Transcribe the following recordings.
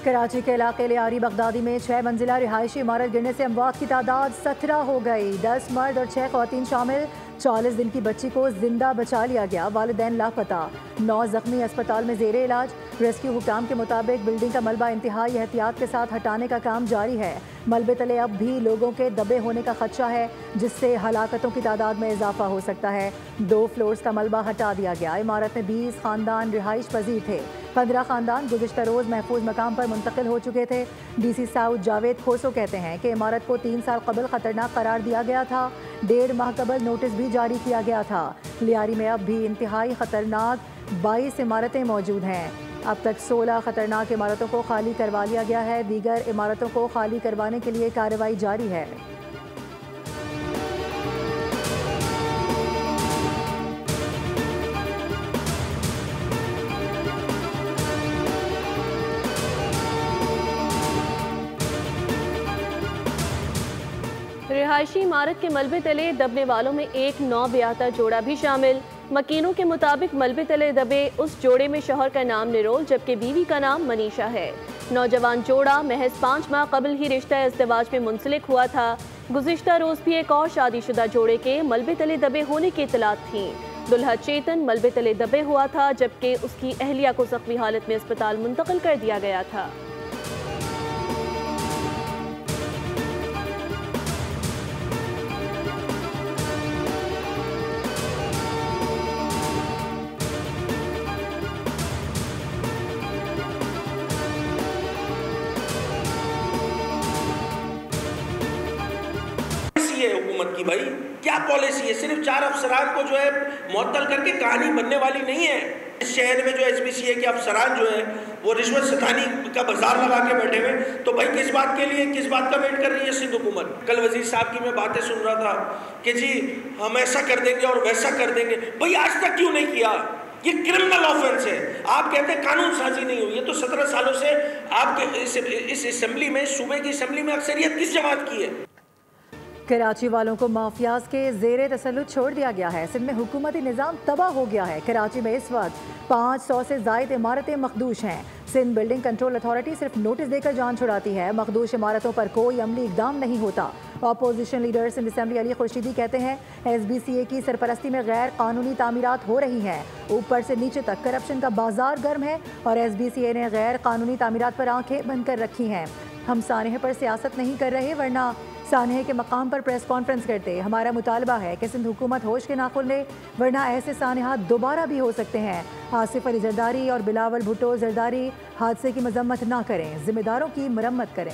कराची के इलाके लियारी बगदादी में 6 मंजिला रिहायशी इमारत गिरने से अमवात की तादाद 17 हो गई। 10 मर्द और 6 खवातीन शामिल। 40 दिन की बच्ची को जिंदा बचा लिया गया, वालिदैन लापता। 9 जख्मी अस्पताल में जेरे इलाज। रेस्क्यू हुकाम के मुताबिक बिल्डिंग का मलबा इंतहाई एहतियात के साथ हटाने का काम जारी है। मलबे तले अब भी लोगों के दबे होने का खदशा है, जिससे हलाकतों की तादाद में इजाफा हो सकता है। 2 फ्लोर्स का मलबा हटा दिया गया। इमारत में 20 खानदान रिहाइश पजीर थे। 15 खानदान गुज़िश्ता रोज़ महफूज मकाम पर मुंतकिल हो चुके थे। DC साउथ जावेद खोसो कहते हैं कि इमारत को 3 साल कबल खतरनाक करार दिया गया था। 1.5 माह कबल नोटिस भी जारी किया गया था। लियारी में अब भी इंतहाई खतरनाक 22 इमारतें मौजूद हैं। अब तक 16 खतरनाक इमारतों को खाली करवा लिया गया है। दीगर इमारतों को खाली करवाने के लिए कार्रवाई जारी है। रिहायशी इमारत के मलबे तले दबने वालों में एक नौब्याहता जोड़ा भी शामिल। मकीनों के मुताबिक मलबे तले दबे उस जोड़े में शौहर का नाम निरोल जबकि बीवी का नाम मनीषा है। नौजवान जोड़ा महज 5 माह कबल ही रिश्ता इज़्दिवाज में मुंसलिक हुआ था। गुज़िश्ता रोज़ भी एक और शादीशुदा जोड़े के मलबे तले दबे होने की इत्तलात थी। दुल्हा चेतन मलबे तले दबे हुआ था जबकि उसकी अहलिया को जख्मी हालत में अस्पताल मुंतकिल कर दिया गया था। है हुकूमत की भाई क्या पॉलिसी है? सिर्फ 4 अफसरान को जो है मुअत्तल करके कहानी बनने वाली नहीं है। इस शहर में जो SBCA के अफसरान जो है वो रिश्वत सतानी का बाजार लगा के बैठे हुए, तो भाई किस बात के लिए, किस बात का वेट कर रही है सिंध हुकूमत? कल वजीर साहब की मैं बातें सुन रहा था कि जी हम ऐसा कर देंगे और वैसा कर देंगे। भाई आज तक क्यों नहीं किया? ये क्रिमिनल ऑफेंस है। आप कहते हैं कानून साजी नहीं हुई है, तो 17 सालों से आपके इस असेंबली में, सूबे की असेंबली में अक्सरियत किस जमात की है? कराची वालों को माफियाज के जेरे तसल्लुत छोड़ दिया गया है। सिंध में हुकूमती निज़ाम तबाह हो गया है। कराची में इस वक्त 500 से ज़ायद इमारतें मखदूश हैं। सिंध बिल्डिंग कंट्रोल अथॉरिटी सिर्फ नोटिस देकर जान छुड़ाती है। मखदूश इमारतों पर कोई अमली इकदाम नहीं होता। Opposition leader Sindh assembly Ali Khurshidi कहते हैं SBCA की सरपरस्ती में गैर कानूनी तामीरात हो रही हैं। ऊपर से नीचे तक करप्शन का बाजार गर्म है और SBCA ने गैर कानूनी तामीरात पर आंखें बंद कर रखी हैं। हम सानहे पर सियासत नहीं कर रहे, वरना सानहे के मकाम पर प्रेस कॉन्फ्रेंस करते। हमारा मुतालबा है कि सिंध हुकूमत होश के नाखुन ले, वरना ऐसे सानहात दोबारा भी हो सकते हैं। आसिफ अली जरदारी और बिलावल भुट्टो जरदारी हादसे की मजम्मत ना करें, जिम्मेदारों की मरम्मत करें।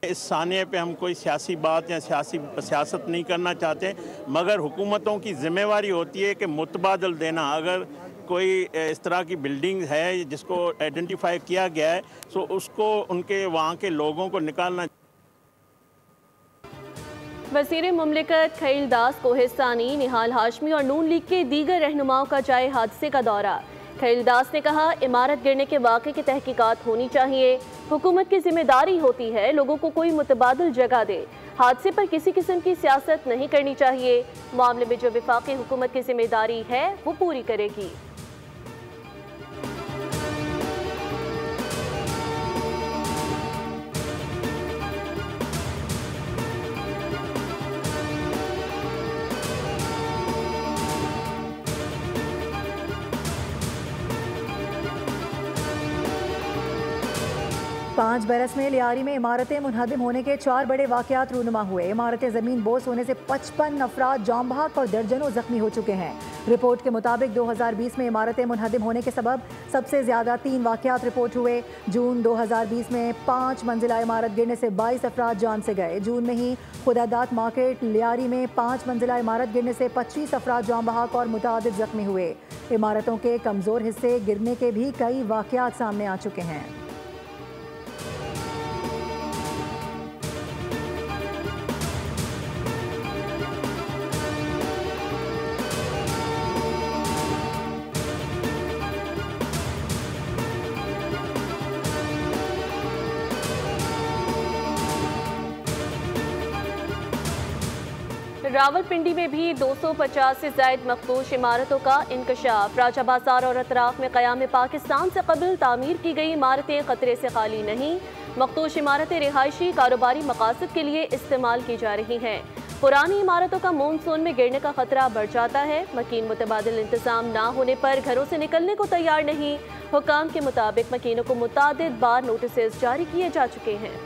इस सानिए पे हम कोई सियासी बात या सियासत नहीं करना चाहते, मगर हुकूमतों की जिम्मेवारी होती है कि मुतबादल देना। अगर कोई इस तरह की बिल्डिंग है जिसको आइडेंटिफाई किया गया है, तो उसको उनके वहाँ के लोगों को निकालना। वज़ीर मुमलिकत खलील दास कोहिस्तानी, निहाल हाशमी और नून लीग के दीगर रहनुमाओं का जाए हादसे का दौरा। खलील दास ने कहा इमारत गिरने के वाक़े की तहकीकात होनी चाहिए। हुकूमत की जिम्मेदारी होती है लोगों को कोई मुतबादल जगह दे। हादसे पर किसी किस्म की सियासत नहीं करनी चाहिए। मामले में जो वफाकी हुकूमत की जिम्मेदारी है वो पूरी करेगी। पाँच बरस में लियारी में इमारतें मुनहदम होने के 4 बड़े वाक़यात रूनुमा हुए। इमारतें ज़मीन बोस होने से 55 अफराद जाम बहक और दर्जनों जख्मी हो चुके हैं। रिपोर्ट के मुताबिक 2020 में इमारतें मुनहदम होने के सबब सबसे ज़्यादा 3 वाक़यात रिपोर्ट हुए। जून 2020 में 5 मंजिला इमारत गिरने से 22 अफराद जान से गए। जून में ही खुदादात मार्केट लियारी में 5 मंजिला इमारत गिरने से 25 अफराद जाम बहक और मुतादिद जख्मी हुए। इमारतों के कमज़ोर हिस्से गिरने के भी कई वाक़यात सामने आ चुके हैं। रावलपिंडी में भी 250 से ज़ायद मखदूश इमारतों का इंकशाफ। राजा बाजार और अतराफ में क़याम पाकिस्तान से कबल तामीर की गई इमारतें खतरे से खाली नहीं। मखदूश इमारतें रिहायशी कारोबारी मकासद के लिए इस्तेमाल की जा रही हैं। पुरानी इमारतों का मानसून में गिरने का खतरा बढ़ जाता है। मकीन मुतबादिल इंतजाम ना होने पर घरों से निकलने को तैयार नहीं। हुकाम के मुताबिक मकीनों को मुतादिद बार नोटिस जारी किए जा चुके हैं।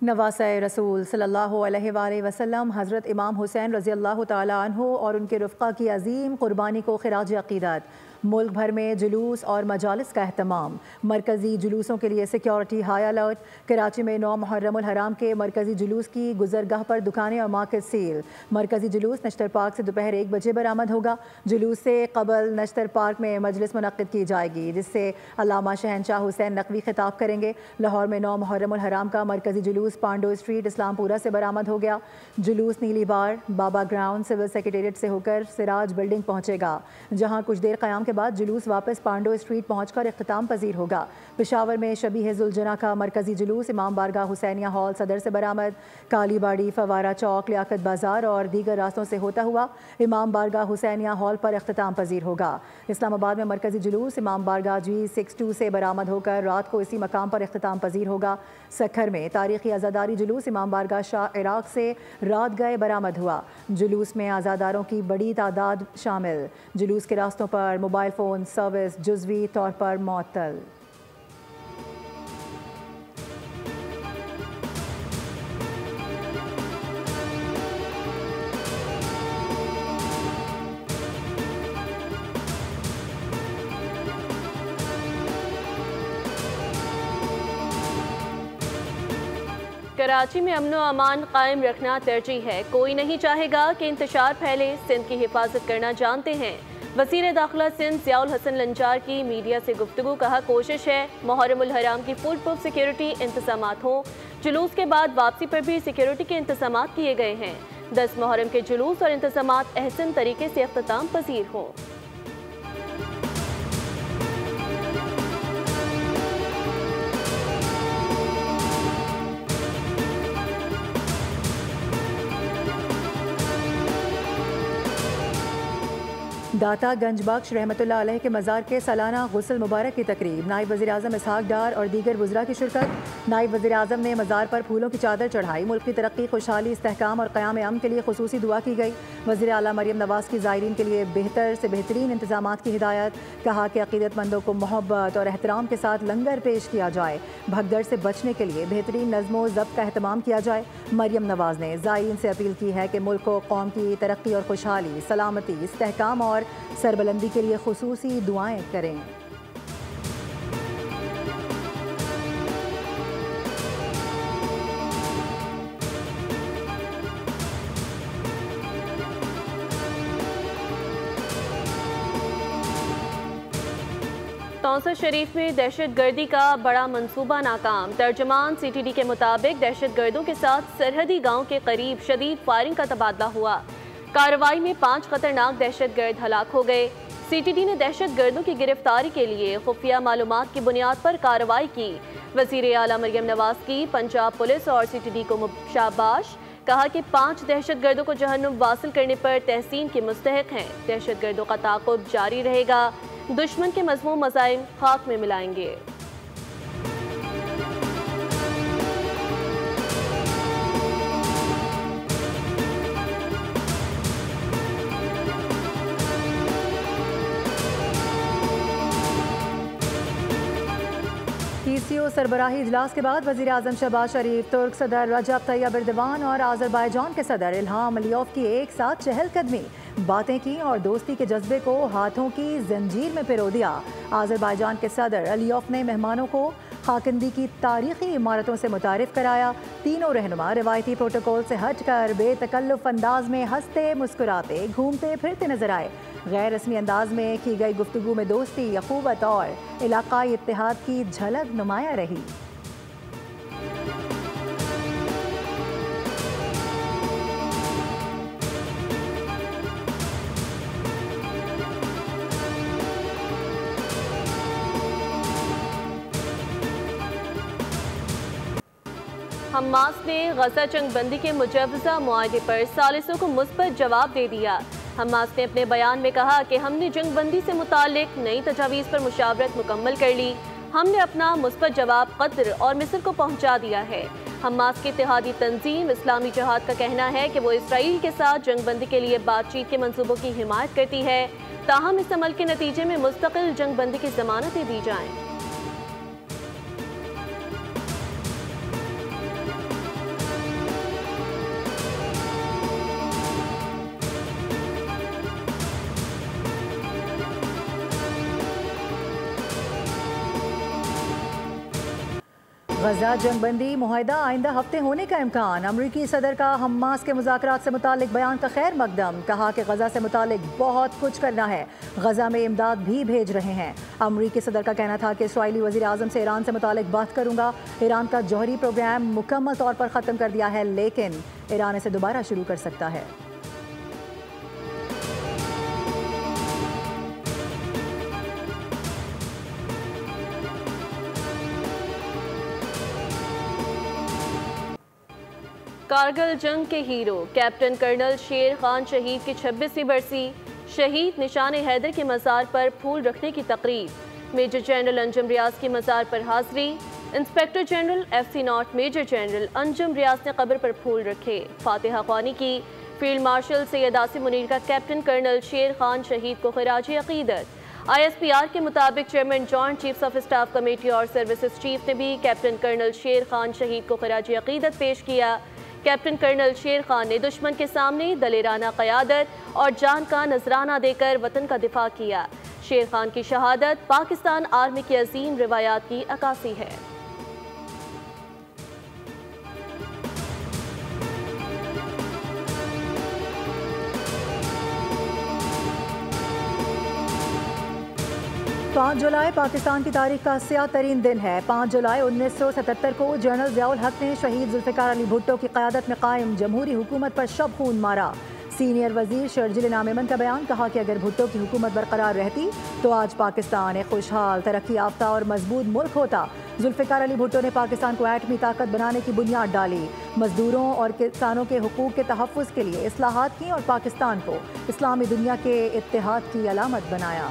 नवासे रसूल सल्लल्लाहु अलैहि वसल्लम हज़रत इमाम हुसैन रज़ी अल्लाह तआला अन्हु और उनके रुफ़क़ा की अजीम कुर्बानी को खिराज अक़ीदत। मुल्क भर में जुलूस और मजालिस का अहतमाम। मरकज़ी जुलूसों के लिए सिक्योरिटी हाई अलर्ट। कराची में 9 मुहर्रमुल हराम के मरकज़ी जुलूस की गुजरगाह पर दुकानें और मार्केट सील। मरकज़ी जुलूस नश्तर पार्क से दोपहर 1 बजे बरामद होगा। जुलूस से कबल नश्तर पार्क में मजलिस मुनक़्क़िद की जाएगी, जिससे अल्लामा शहनशाह हुसैन नकवी खिताब करेंगे। लाहौर में 9 मुहर्रमुल हराम का मरकज़ी जुलूस पांडो स्ट्रीट इस्लामपुरा से बरामद हो गया। जुलूस नीली बार, बाबा ग्राउंड, सिविल सेक्रेटेरिएट से होकर सिराज बिल्डिंग पहुँचेगा, जहाँ कुछ देर क़याम के बाद जुलूस वापस पांडो स्ट्रीट पहुंचकर इख्तिताम पजीर होगा। पेशावर में शबीह जुलजना का मरकजी जुलूस इमाम बारगाह हुसैनिया हॉल सदर से बरामद। कालीबाड़ी, फवारा चौक, लियाकत बाजार और दीगर रास्तों से होता हुआ इमाम बारगाह हुसैनिया हॉल पर इख्तिताम पजीर होगा। इस्लामाबाद में मरकजी जुलूस इमाम बारगाह G62 से बरामद होकर रात को इसी मकाम पर इख्तिताम पजीर होगा। सखर में तारीखी आज़ादारी जुलूस इमाम बारगाह शाह इराक से रात गए बरामद हुआ। जुलूस में आज़ादारों की बड़ी तादाद शामिल। जुलूस के रास्तों पर मोबाइल फ़ोन सर्विस जुज़वी तौर पर मुअत्तल। कराची में अमन व अमान कायम रखना तरजीह है। कोई नहीं चाहेगा कि इंतशार फैले। सिंध की हिफाजत करना जानते हैं। वज़ीर दाखिला सिंध ज़ियाउल हसन लंजार की मीडिया से गुफ्तगू। कहा, कोशिश है मुहर्रमुल हराम की फुल प्रूफ सिक्योरिटी इंतजामात हों। जुलूस के बाद वापसी पर भी सिक्योरिटी के इंतजामात किए गए हैं। 10 मुहर्रम के जुलूस और इंतजामात अहसन तरीके से इख्तिताम पजीर हों। दाता गंज बख्श रहमतुल्लाह अलैह के मज़ार के सालाना गुस्ल मुबारक की तकरीब। नायब वज़ीर आज़म इसहाक डार और दीगर वज़रा की शिरकत। नायब वज़ीर आज़म ने मज़ार पर फूलों की चादर चढ़ाई। मुल्क की तरक्की, खुशहाली, इस्तेहकाम और क़याम अमन के लिए खुसूसी दुआ की गई। वज़ीर आला मरियम नवाज़ की ज़ायरीन के लिए बेहतर से बेहतरीन इंतज़ामात की हिदायत। कहा कि अक़ीदतमंदों को मोहब्बत और एहतराम के साथ लंगर पेश किया जाए। भगदड़ से बचने के लिए बेहतरीन नज़्म व ज़ब्त का एहतमाम किया जाए। मरियम नवाज़ ने ज़ायरीन से अपील की है कि मुल्क को कौम की तरक्की और खुशहाली, सलामती, इस्तेहकाम और सरबलंदी के लिए खुसूसी दुआएं करें। तौसा शरीफ में दहशत गर्दी का बड़ा मंसूबा नाकाम। तर्जमान CTD के मुताबिक दहशत गर्दों के साथ सरहदी गांव के करीब शदीद फायरिंग का तबादला हुआ। कार्रवाई में 5 खतरनाक दहशत गर्द हलाक हो गए। CTD ने दहशत गर्दों की गिरफ्तारी के लिए खुफिया मालूमात की बुनियाद पर कार्रवाई की। वज़ीर आला मरियम नवाज़ की पंजाब पुलिस और CTD को शाबाश। कहा कि 5 दहशत गर्दों को जहन्नुम वासिल करने पर तहसीन के मुस्तहिक हैं। दहशत गर्दों का ताक़ुब जारी रहेगा। दुश्मन के मज़मूम मज़ाइम खाक में मिलाएंगे। PCO सरबराही इजलास के बाद वज़ीर आज़म शहबाज शरीफ, तुर्क सदर रजब तैयब एर्दोगान और आज़रबाईजान के सदर इल्हाम अलियोव की एक साथ चहलकदमी। बातें की और दोस्ती के जज्बे को हाथों की जंजीर में पिरो दिया। आज़रबाईजान के सदर अलियोव ने मेहमानों को खाकिंदी की तारीखी इमारतों से मुतारिफ कराया। तीनों रहनुमा रिवायती प्रोटोकॉल से हटकर बेतकल्लुफ़ अंदाज में हंसते मुस्कुराते घूमते फिरते नजर आए। गैर रस्मी अंदाज में की गई गुफ्तगू में दोस्ती, अखुवत और इलाकाई इत्तेहाद की झलक नुमाया रही। हमास ने गजा जंगबंदी के मुजव्वज़ा मुआहदे पर सालिसों को मुस्बत जवाब दे दिया। हमास ने अपने बयान में कहा कि हमने जंगबंदी से मुतालिक नई तजावीज़ पर मुशावरत मुकम्मल कर ली। हमने अपना मुस्बत जवाब कतर और मिस्र को पहुंचा दिया है। हमास की इत्तेहादी तंजीम इस्लामी जिहाद का कहना है कि वो इसराइल के साथ जंगबंदी के लिए बातचीत के मंसूबों की हिमायत करती है, ताहम इस अमल के नतीजे में मुस्तकिल जंगबंदी की जमानतें दी जाएं। गजा जंगबंदी मुआहदा आइंदा हफ्ते होने का इम्कान। अमरीकी सदर का हमास के मुज़ाकरात से मुतालिक बयान का खैर मकदम। कहा कि गजा से मुतालिक बहुत कुछ करना है, गजा में इमदाद भी भेज रहे हैं। अमरीकी सदर का कहना था कि इसराइली वज़ीर आज़म से ईरान से मुतालिक बात करूँगा। ईरान का जौहरी प्रोग्राम मुकम्मल तौर पर ख़त्म कर दिया है, लेकिन ईरान इसे दोबारा शुरू कर सकता है। कारगिल जंग के हीरो कैप्टन कर्नल शेर खान शहीद की 26वीं बरसी। शहीद निशान हैदर के मज़ार पर फूल रखने की तकरीब। मेजर जनरल अंजुम रियाज की मज़ार पर हाज़िरी। इंस्पेक्टर जनरल FC नॉट मेजर जनरल अंजुम रियाज ने कब्र पर फूल रखे, फातिहा ख्वानी की। फील्ड मार्शल सैयद आसिम मुनीर का कैप्टन कर्नल शेर खान शहीद को खिराज अकीदत। ISPR के मुताबिक chairman joint chiefs of staff committee और सर्विसेज चीफ ने भी कैप्टन कर्नल शेर खान शहीद को खिराज अकीदत पेश किया। कैप्टन कर्नल शेर खान ने दुश्मन के सामने दलेराना क़यादत और जान का नजराना देकर वतन का दिफा किया। शेर खान की शहादत पाकिस्तान आर्मी की अजीम रिवायात की अक्कासी है। पाँच जुलाई पाकिस्तान की तारीख का स्याह तरीन दिन है। 5 जुलाई 1977 को जनरल ज़ियाउल हक ने शहीद जुल्फ़िकार अली भुट्टो की क़यादत में कायम जमहूरी हुकूमत पर शब खून मारा। सीनियर वजीर शर्जिल नामेमन का बयान। कहा कि अगर भुट्टो की हुकूमत बरकरार रहती तो आज पाकिस्तान एक खुशहाल, तरक्की याफ्ता और मजबूत मुल्क होता। जुल्फ़िकार अली भुट्टो ने पाकिस्तान को एटमी ताकत बनाने की बुनियाद डाली, मजदूरों और किसानों के हुकूक के तहफ़्फ़ुज़ के लिए इस्लाहात की और पाकिस्तान को इस्लामी दुनिया के इत्तेहाद की अलामत बनाया।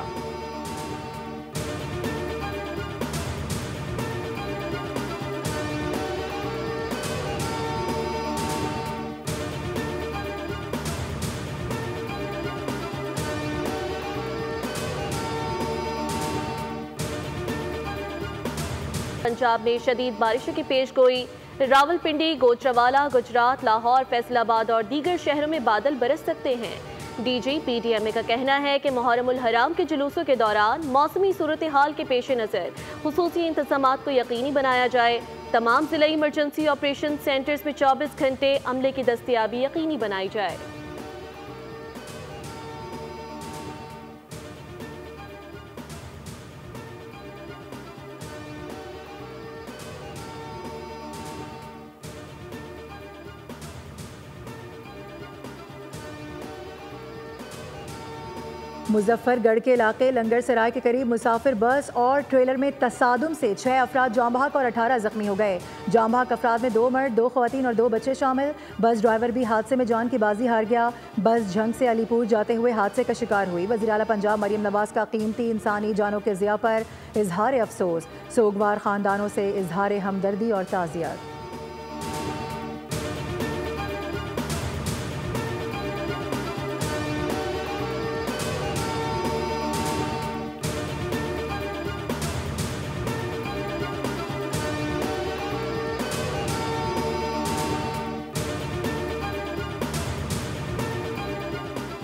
पंजाब में शदीद बारिशों की पेशगोई। रावलपिंडी, गोजरावाला, गुजरात, लाहौर, फैसलाबाद और दीगर शहरों में बादल बरस सकते हैं। DG PDMA का कहना है कि मुहर्रमुल हराम के जुलूसों के दौरान मौसमी सूरत हाल के पेश नज़र खुसूसी इंतज़ामात को यकीनी बनाया जाए। तमाम ज़िला इमरजेंसी ऑपरेशन सेंटर्स में 24 घंटे अमले की दस्तयाबी यकीनी बनाई जाए। मुजफ्फरगढ़ के इलाके लंगर सराय के करीब मुसाफिर बस और ट्रेलर में तसादुम से 6 अफराद जाँ बहक और 18 जख्मी हो गए। जाँ बहक अफराद में 2 मर्द, 2 ख़वातीन और 2 बच्चे शामिल। बस ड्राइवर भी हादसे में जान की बाजी हार गया। बस झंग से अलीपुर जाते हुए हादसे का शिकार हुई। वज़ीर आला पंजाब मरियम नवाज का कीमती इंसानी जानों के ज़िया पर इजहार अफसोस। सोगवार ख़ानदानों से इजहार हमदर्दी और ताज़ियत।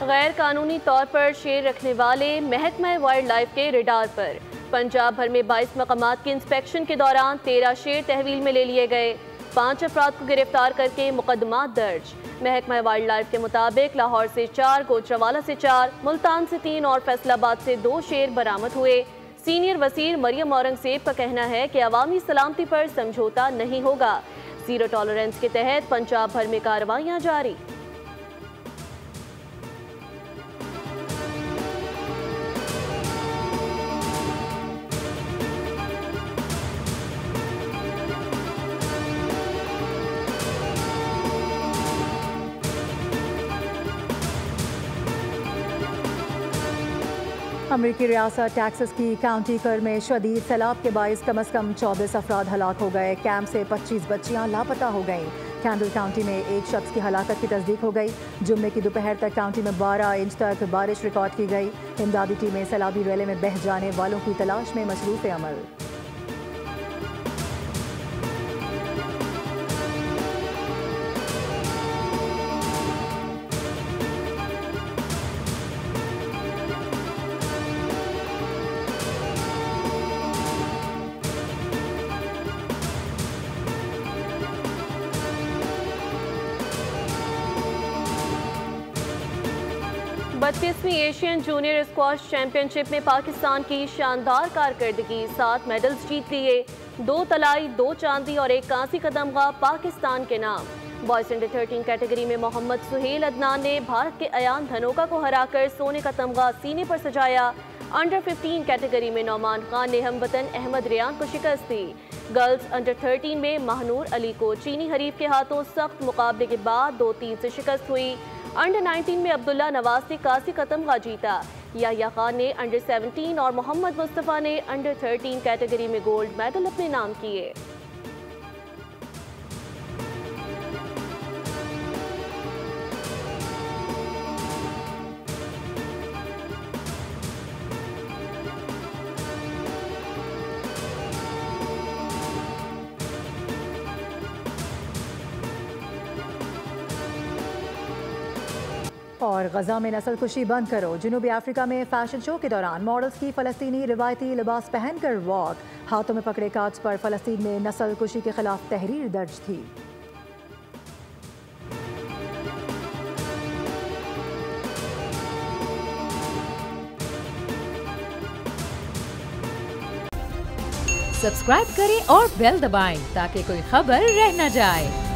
गैर कानूनी तौर पर शेर रखने वाले महकमा वाइल्ड लाइफ के रेडार पर। पंजाब भर में 22 मकामात की इंस्पेक्शन के दौरान 13 शेर तहवील में ले लिए गए। 5 अफराद को गिरफ्तार करके मुकदमा दर्ज। महकमा वाइल्ड लाइफ के मुताबिक लाहौर से 4, गोजरावाला से 4, मुल्तान से 3 और फैसलाबाद से 2 शेर बरामद हुए। सीनियर वज़ीर मरियम औरंगज़ेब का कहना है कि अवामी सलामती पर समझौता नहीं होगा। जीरो टॉलरेंस के तहत पंजाब भर में कार्रवाइयाँ जारी। अमरीकी रियासत टेक्सास की काउंटी कर में शदीद सैलाब के बाइस कम अज़ कम 24 अफराद हलाक हो गए। कैंप से 25 बच्चियां लापता हो गईं। कैंडल काउंटी में एक शख्स की हलाकत की तस्दीक हो गई। जुम्मे की दोपहर तक काउंटी में 12 इंच तक बारिश रिकॉर्ड की गई। इमदादी टीमें सैलाबी रैले में बह जाने वालों की तलाश में मसरूफ़ अमल। बत्तीसवीं एशियन जूनियर स्क्वाश चैंपियनशिप में पाकिस्तान की शानदार कारकर्दगी, 7 मेडल्स जीत लिए। 2 तलाई, 2 चांदी और 1 कांसी का तमगा पाकिस्तान के नाम। बॉयज अंडर 13 कैटेगरी में मोहम्मद सुहेल अदनान ने भारत के अयान धनोका को हराकर सोने का तमगा सीने पर सजाया। अंडर 15 कैटेगरी में नौमान खान ने हमवतन अहमद रियान को शिकस्त दी। गर्ल्स अंडर 13 में महानूर अली को चीनी हरीफ के हाथों सख्त मुकाबले के बाद 2-3 से शिकस्त हुई। अंडर 19 में अब्दुल्ला नवाज ने कांसी का तमगा जीता। याह्या खान ने अंडर 17 और मोहम्मद मुस्तफ़ा ने अंडर 13 कैटेगरी में गोल्ड मेडल अपने नाम किए। और गजा में नस्ल कुशी बंद करो। जनूबी अफ्रीका में फैशन शो के दौरान मॉडल्स की फ़लस्तीनी रिवायती लिबास पहनकर वॉक। हाथों में पकड़े कार्ड्स पर फ़लस्तीन में नस्ल कुशी के खिलाफ तहरीर दर्ज थी। सब्सक्राइब करें और बेल दबाएं ताकि कोई खबर रह न जाए।